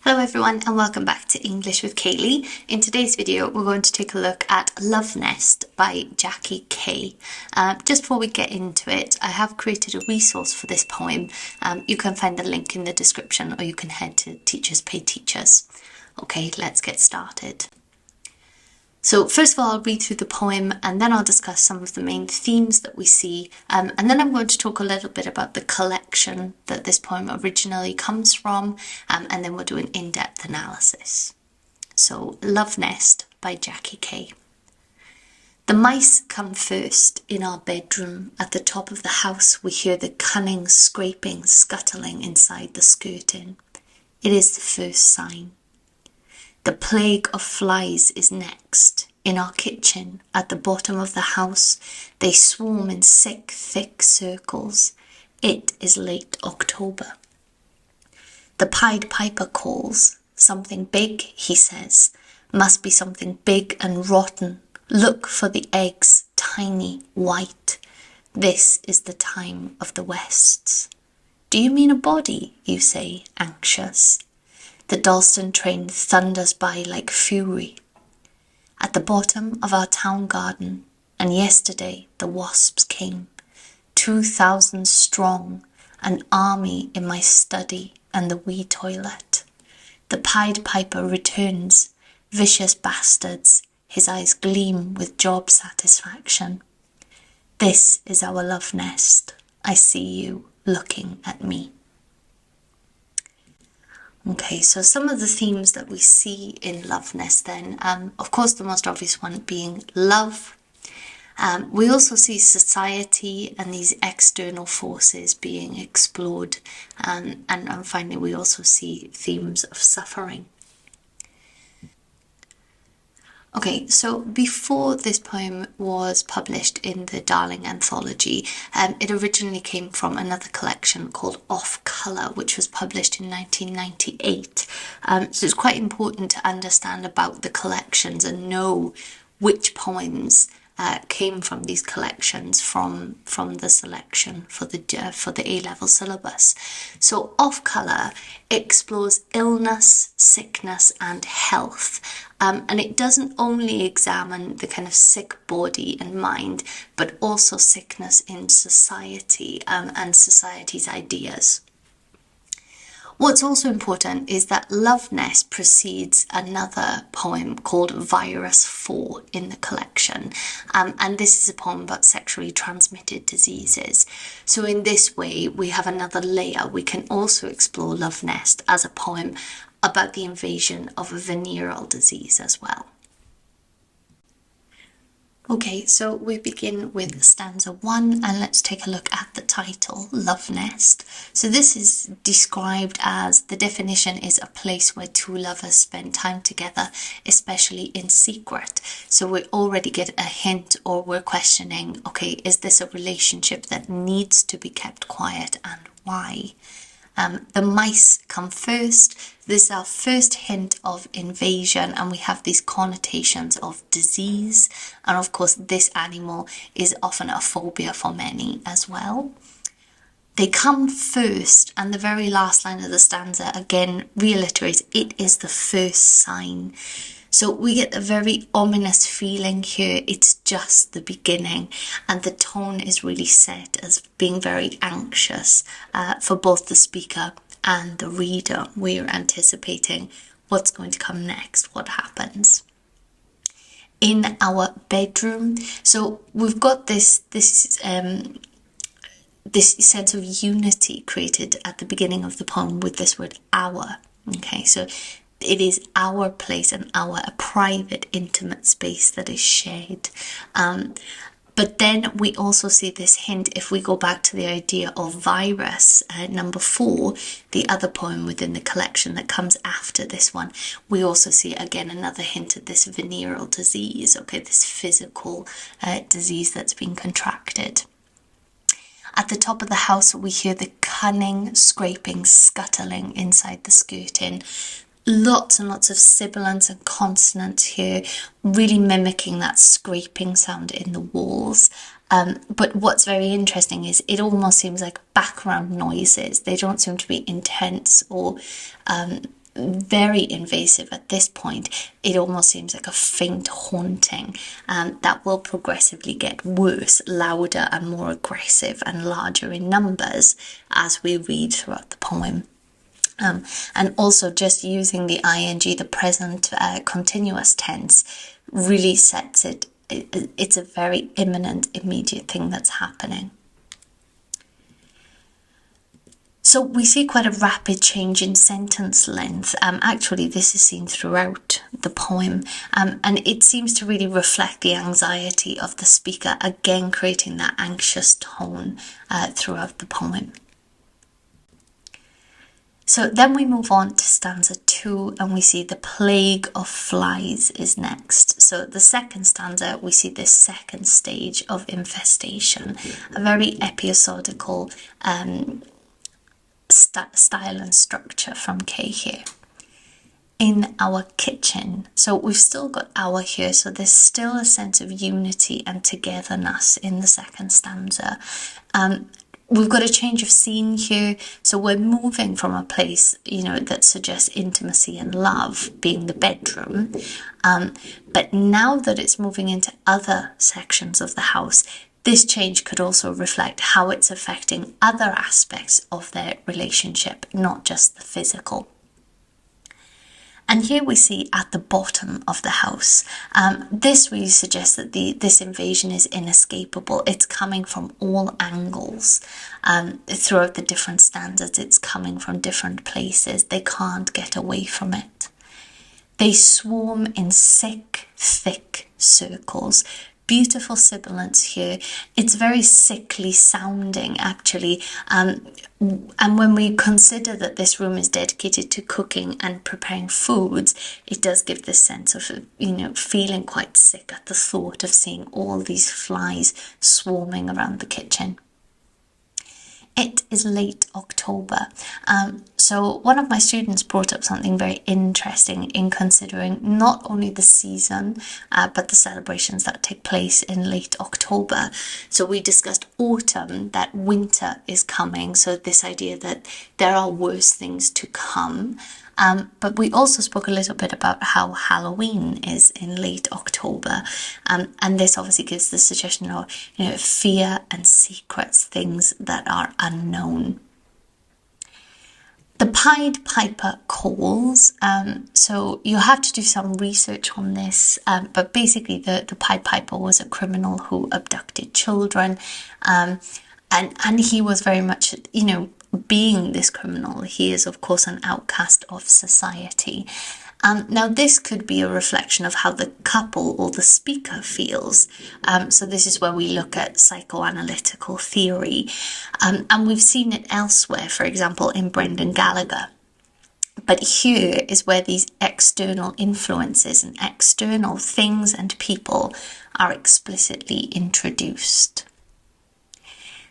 Hello everyone and welcome back to English with Kayleigh. In today's video we're going to take a look at Love Nest by Jackie Kay. Just before we get into it, I have created a resource for this poem. You can find the link in the description or you can head to Teachers Pay Teachers. Okay, let's get started. So first of all, I'll read through the poem and then I'll discuss some of the main themes that we see, and then I'm going to talk a little bit about the collection that this poem originally comes from, and then we'll do an in-depth analysis. So, Love Nest by Jackie Kay. The mice come first in our bedroom. At the top of the house we hear the cunning scraping, scuttling inside the skirting. It is the first sign. The plague of flies is next. In our kitchen, at the bottom of the house, they swarm in sick, thick circles. It is late October. The Pied Piper calls. Something big, he says. Must be something big and rotten. Look for the eggs, tiny, white. This is the time of the Wests. Do you mean a body, you say, anxious? The Dalston train thunders by like fury. At the bottom of our town garden, and yesterday the wasps came, 2,000 strong, an army in my study and the wee toilet. The Pied Piper returns, vicious bastards, his eyes gleam with job satisfaction. This is our love nest. I see you looking at me. Okay, so some of the themes that we see in Love Nest then, of course the most obvious one being love. We also see society and these external forces being explored, and finally we also see themes of suffering. Okay, so before this poem was published in the Darling Anthology, it originally came from another collection called Off Colour, which was published in 1998. So it's quite important to understand about the collections and know which poems came from these collections from the selection for the A-level syllabus. So Off Colour explores illness, sickness and health, and it doesn't only examine the kind of sick body and mind, but also sickness in society and society's ideas. What's also important is that Love Nest precedes another poem called Virus 4 in the collection, and this is a poem about sexually transmitted diseases. So in this way we have another layer. We can also explore Love Nest as a poem about the invasion of a venereal disease as well. Okay, so we begin with Stanza 1 and let's take a look at the title, Love Nest. So this is described as, the definition is a place where two lovers spend time together, especially in secret. So we already get a hint, or we're questioning, okay, is this a relationship that needs to be kept quiet and why? The mice come first. This is our first hint of invasion, and we have these connotations of disease, and of course this animal is often a phobia for many as well. They come first, and the very last line of the stanza again reiterates, it is the first sign. So we get a very ominous feeling here. It's just the beginning, and the tone is really set as being very anxious for both the speaker and the reader. We're anticipating what's going to come next, what happens. In our bedroom, so we've got this sense of unity created at the beginning of the poem with this word our. Okay, so it is our place and our private, intimate space that is shared. But then we also see this hint, if we go back to the idea of virus, number 4, the other poem within the collection that comes after this one, we also see again another hint at this venereal disease, okay, this physical disease that's been contracted. At the top of the house we hear the cunning scraping, scuttling inside the skirting. Lots and lots of sibilants and consonants here, really mimicking that scraping sound in the walls. But what's very interesting is it almost seems like background noises. They don't seem to be intense or very invasive at this point. It almost seems like a faint haunting that will progressively get worse, louder and more aggressive and larger in numbers as we read throughout the poem. And also just using the ing, the present continuous tense, really sets it. It's a very imminent, immediate thing that's happening. So we see quite a rapid change in sentence length. Actually, this is seen throughout the poem, and it seems to really reflect the anxiety of the speaker, again creating that anxious tone throughout the poem. So then we move on to stanza 2, and we see the plague of flies is next. So the second stanza, we see this second stage of infestation, a very episodical style and structure from Kay here. In our kitchen, so we've still got our here, so there's still a sense of unity and togetherness in the second stanza. We've got a change of scene here, so we're moving from a place, that suggests intimacy and love, being the bedroom, but now that it's moving into other sections of the house, this change could also reflect how it's affecting other aspects of their relationship, not just the physical. And here we see at the bottom of the house, this really suggests that this invasion is inescapable. It's coming from all angles. Throughout the different stanzas, it's coming from different places. They can't get away from it. They swarm in thick circles. Beautiful sibilance here. It's very sickly sounding, actually. And when we consider that this room is dedicated to cooking and preparing foods, it does give this sense of, feeling quite sick at the thought of seeing all these flies swarming around the kitchen. It is late October. So one of my students brought up something very interesting in considering not only the season, but the celebrations that take place in late October. So we discussed autumn, that winter is coming. So this idea that there are worse things to come. But we also spoke a little bit about how Halloween is in late October, and this obviously gives the suggestion of fear and secrets, things that are unknown. The Pied Piper calls, so you have to do some research on this, but basically the Pied Piper was a criminal who abducted children, and he was very much, being this criminal, he is of course an outcast of society. Now this could be a reflection of how the couple or the speaker feels. So this is where we look at psychoanalytical theory, and we've seen it elsewhere, for example in Brendan Gallagher. But here is where these external influences and external things and people are explicitly introduced.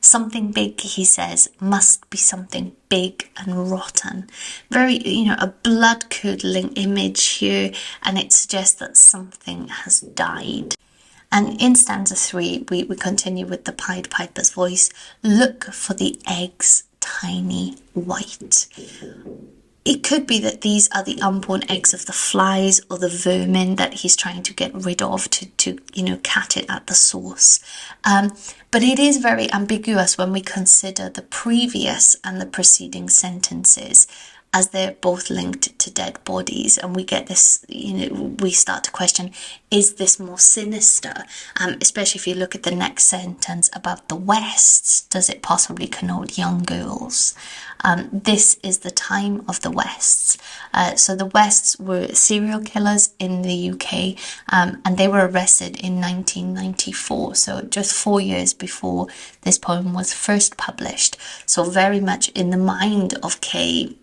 Something big, he says, must be something big and rotten. Very, a blood-curdling image here, and it suggests that something has died. And in stanza 3, we continue with the Pied Piper's voice. Look for the eggs, tiny white. It could be that these are the unborn eggs of the flies or the vermin that he's trying to get rid of to catch it at the source. But it is very ambiguous when we consider the previous and the preceding sentences, as they're both linked to dead bodies, and we get this, we start to question, is this more sinister? Especially if you look at the next sentence about the Wests, does it possibly connote young girls? This is the time of the Wests. So the Wests were serial killers in the UK, and they were arrested in 1994, so just 4 years before this poem was first published. So very much in the mind of Kay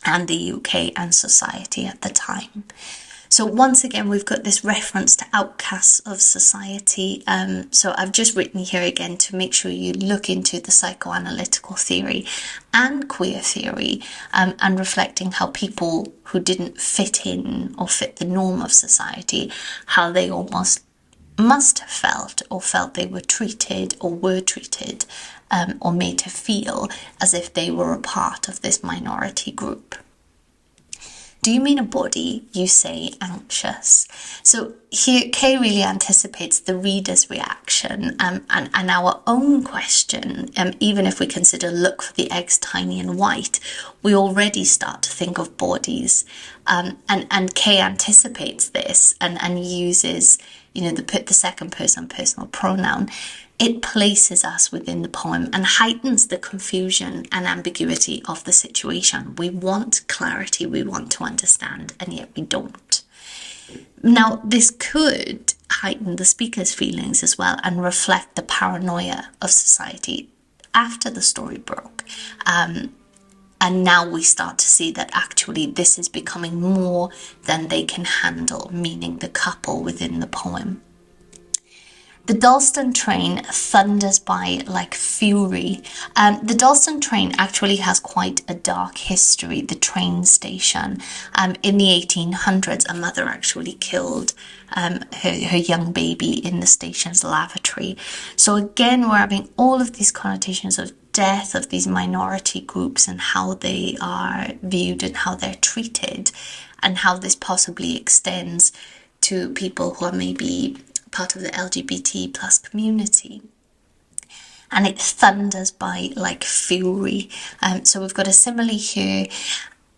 and the UK and society at the time. So once again, we've got this reference to outcasts of society. So I've just written here again to make sure you look into the psychoanalytical theory and queer theory, and reflecting how people who didn't fit in or fit the norm of society, how they almost must have felt or felt they were treated or were treated, or made to feel as if they were a part of this minority group. Do you mean a body? You say anxious. So here, Kay really anticipates the reader's reaction and our own question. Even if we consider look for the eggs tiny and white, we already start to think of bodies. And Kay anticipates this and uses, the second person personal pronoun. It places us within the poem and heightens the confusion and ambiguity of the situation. We want clarity, we want to understand, and yet we don't. Now, this could heighten the speaker's feelings as well and reflect the paranoia of society after the story broke. And now we start to see that actually this is becoming more than they can handle, meaning the couple within the poem. The Dalston train thunders by like fury. The Dalston train actually has quite a dark history, the train station. In the 1800s, a mother actually killed her young baby in the station's lavatory. So again, we're having all of these connotations of death of these minority groups and how they are viewed and how they're treated, and how this possibly extends to people who are maybe part of the LGBT plus community. And it thunders by like fury. So we've got a simile here,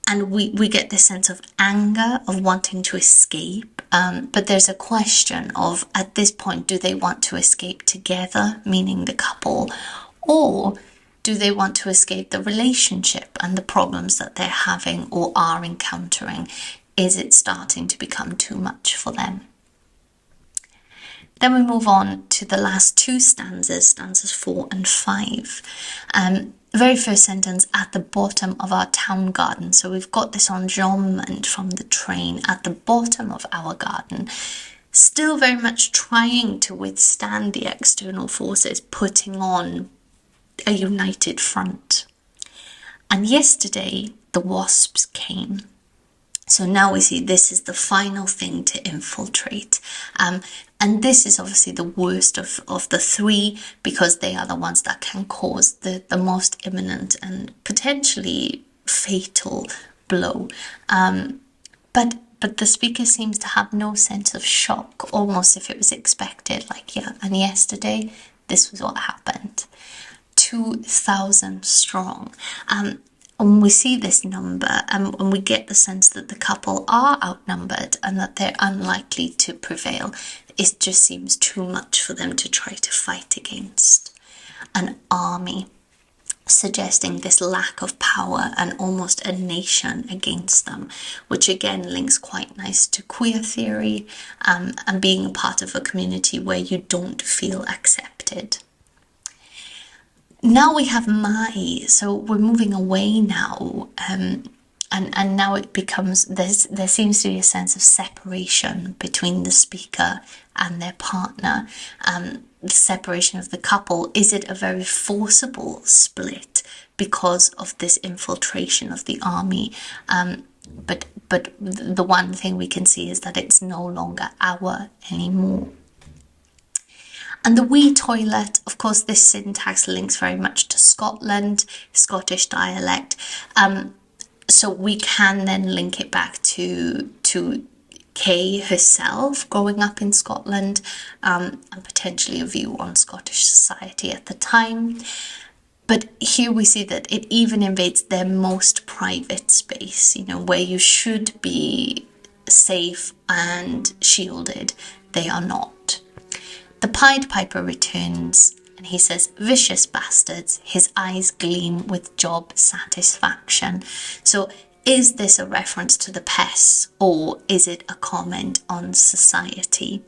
and we get this sense of anger, of wanting to escape. But there's a question of, at this point, do they want to escape together, meaning the couple, or do they want to escape the relationship and the problems that they're having or are encountering? Is it starting to become too much for them? Then we move on to the last two stanzas, stanzas 4 and 5. Very first sentence, at the bottom of our town garden. So we've got this enjambment from the train at the bottom of our garden, still very much trying to withstand the external forces, putting on a united front. And yesterday, the wasps came. So now we see this is the final thing to infiltrate. And this is obviously the worst of the three, because they are the ones that can cause the most imminent and potentially fatal blow. But the speaker seems to have no sense of shock, almost if it was expected, like, yeah, and yesterday this was what happened. 2,000 strong. And we see this number and we get the sense that the couple are outnumbered and that they're unlikely to prevail. It just seems too much for them to try to fight against. An army, suggesting this lack of power and almost a nation against them, which again links quite nice to queer theory and being a part of a community where you don't feel accepted. Now we have Mai, so we're moving away now, and now it becomes, there seems to be a sense of separation between the speaker and their partner, the separation of the couple. Is it a very forcible split because of this infiltration of the army? But the one thing we can see is that it's no longer our anymore. And the wee toilet, of course, this syntax links very much to Scotland, Scottish dialect. So we can then link it back to Kay herself growing up in Scotland, and potentially a view on Scottish society at the time. But here we see that it even invades their most private space, where you should be safe and shielded. They are not. The Pied Piper returns and he says, vicious bastards, his eyes gleam with job satisfaction. So is this a reference to the pests, or is it a comment on society?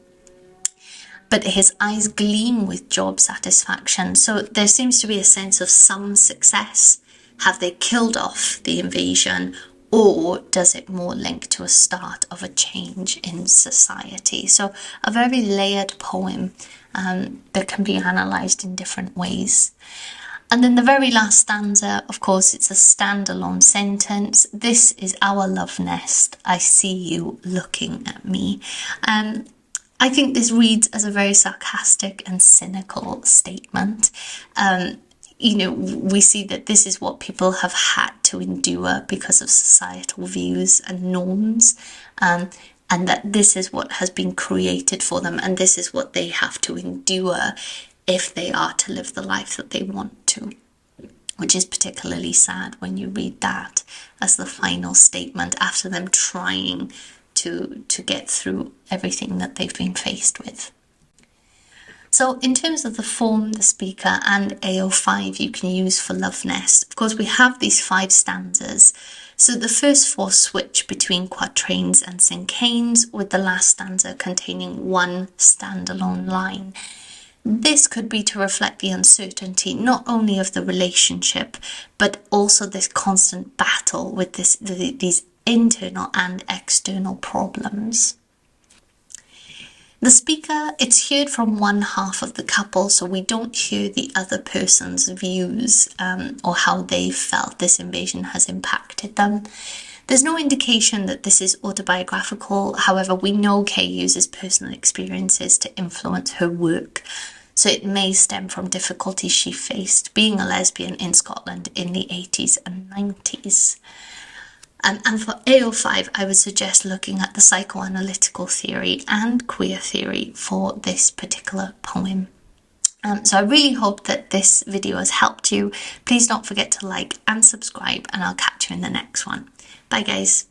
But his eyes gleam with job satisfaction. So there seems to be a sense of some success. Have they killed off the invasion? Or does it more link to a start of a change in society? So a very layered poem that can be analysed in different ways. And then the very last stanza, of course, it's a standalone sentence. This is our love nest. I see you looking at me. I think this reads as a very sarcastic and cynical statement. you know, we see that this is what people have had to endure because of societal views and norms, and that this is what has been created for them, and this is what they have to endure if they are to live the life that they want to. Which is particularly sad when you read that as the final statement after them trying to get through everything that they've been faced with. So in terms of the form, the speaker, and AO5 you can use for Love Nest, of course we have these 5 stanzas. So the first 4 switch between quatrains and cinquains, with the last stanza containing one standalone line. This could be to reflect the uncertainty not only of the relationship, but also this constant battle with these internal and external problems. The speaker, it's heard from one half of the couple, so we don't hear the other person's views or how they felt this invasion has impacted them. There's no indication that this is autobiographical. However, we know Kay uses personal experiences to influence her work, so it may stem from difficulties she faced being a lesbian in Scotland in the 80s and 90s. And for AO5, I would suggest looking at the psychoanalytical theory and queer theory for this particular poem. So I really hope that this video has helped you. Please don't forget to like and subscribe, and I'll catch you in the next one. Bye guys.